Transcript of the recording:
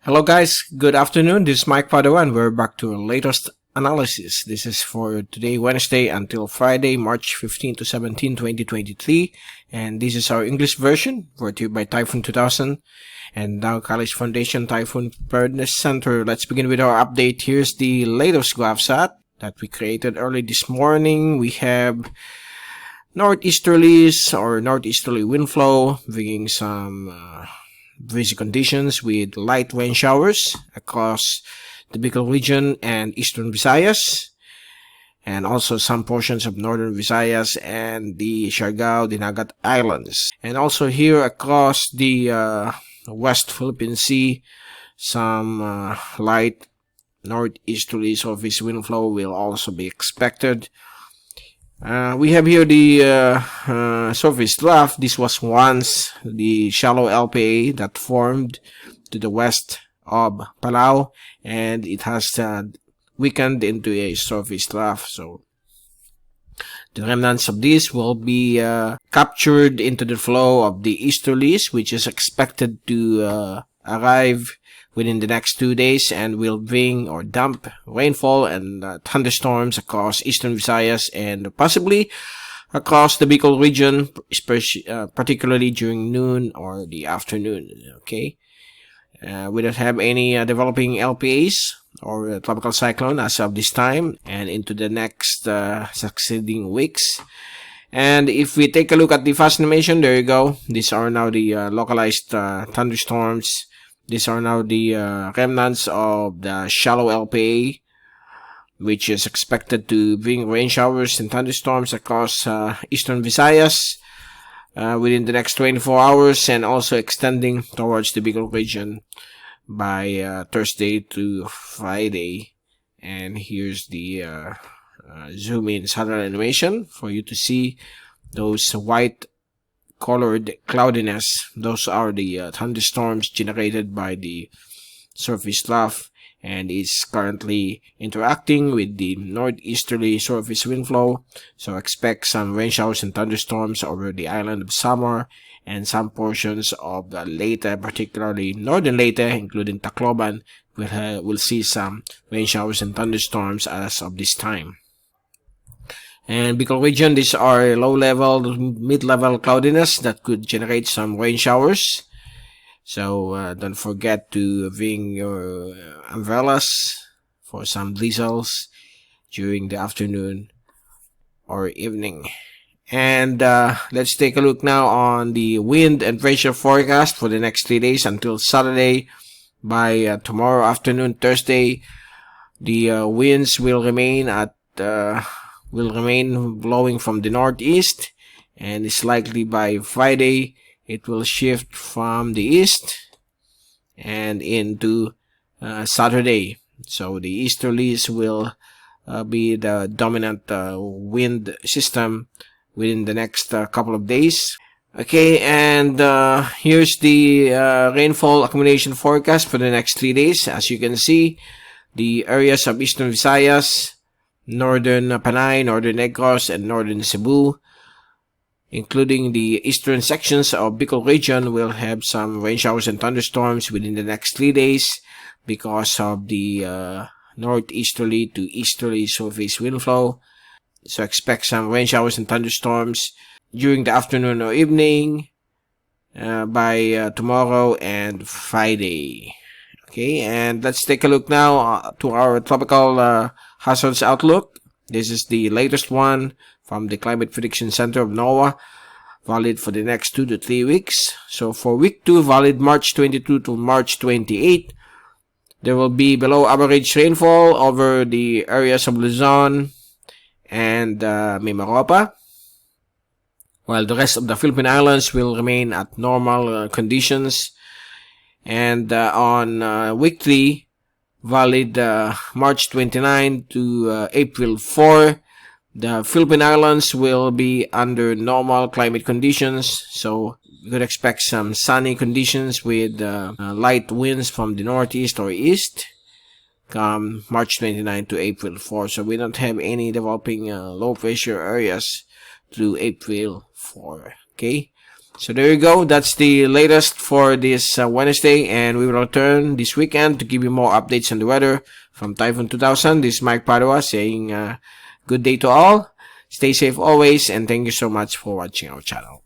Hello guys, good afternoon. This is Mike Padua and we're back to our latest analysis. This is for today, Wednesday until Friday, March 15 to 17, 2023. And this is our English version brought to you by Typhoon2000 and Localized Foundation Typhoon Preparedness Center. Let's begin with our update. Here's the latest GovSat that we created early this morning. We have northeasterlies or northeasterly wind flow bringing some breezy conditions with light rain showers across the Bicol region and eastern Visayas, and also some portions of northern Visayas and the Siargao, Dinagat Islands. And also here across the West Philippine Sea, some light northeasterly surface wind flow will also be expected. We have here the surface draft. This was once the shallow LPA that formed to the west of Palau, and it has weakened into a surface draft. So the remnants of this will be captured into the flow of the easterlies, which is expected to arrive within the next 2 days and will bring or dump rainfall and thunderstorms across eastern Visayas and possibly across the Bicol region, particularly during noon or the afternoon. Okay, we don't have any developing LPAs or tropical cyclone as of this time and into the next succeeding weeks. And if we take a look at the fast animation, there you go. These are now the localized thunderstorms. These are now the remnants of the shallow LPA, which is expected to bring rain showers and thunderstorms across eastern Visayas within the next 24 hours and also extending towards the Bicol region by Thursday to Friday. And here's the zoom in satellite animation for you to see those white colored cloudiness. Those are the thunderstorms generated by the surface trough, and is currently interacting with the northeasterly surface wind flow. So expect some rain showers and thunderstorms over the island of Samar and some portions of the Leyte, particularly northern Leyte, including Tacloban. We'll see some rain showers and thunderstorms as of this time. And Bicol region, these are low-level, mid-level cloudiness that could generate some rain showers. So don't forget to bring your umbrellas for some drizzles during the afternoon or evening. And let's take a look now on the wind and pressure forecast for the next 3 days until Saturday. By tomorrow afternoon, Thursday, the winds will remain blowing from the northeast, and it's likely by Friday it will shift from the east and into Saturday. So the easterlies will be the dominant wind system within the next couple of days. Okay, and here's the rainfall accumulation forecast for the next 3 days. As you can see, the areas of eastern Visayas, northern Panay, northern Negros, and northern Cebu, including the eastern sections of Bicol region, will have some rain showers and thunderstorms within the next 3 days because of the northeasterly to easterly surface wind flow. So expect some rain showers and thunderstorms during the afternoon or evening by tomorrow and Friday. Okay, and let's take a look now to our tropical hazards outlook. This is the latest one from the Climate Prediction Center of NOAA, valid for the next 2 to 3 weeks. So for week 2, valid March 22 to March 28, there will be below average rainfall over the areas of Luzon and Mimaropa, while the rest of the Philippine Islands will remain at normal conditions. And on week 3, valid March 29 to April 4, the Philippine Islands will be under normal climate conditions. So you could expect some sunny conditions with light winds from the northeast or east come March 29 to April 4. So we don't have any developing low pressure areas through April 4. Okay. So there you go. That's the latest for this Wednesday, and we will return this weekend to give you more updates on the weather from Typhoon 2000. This is Mike Padua saying good day to all. Stay safe always, and thank you so much for watching our channel.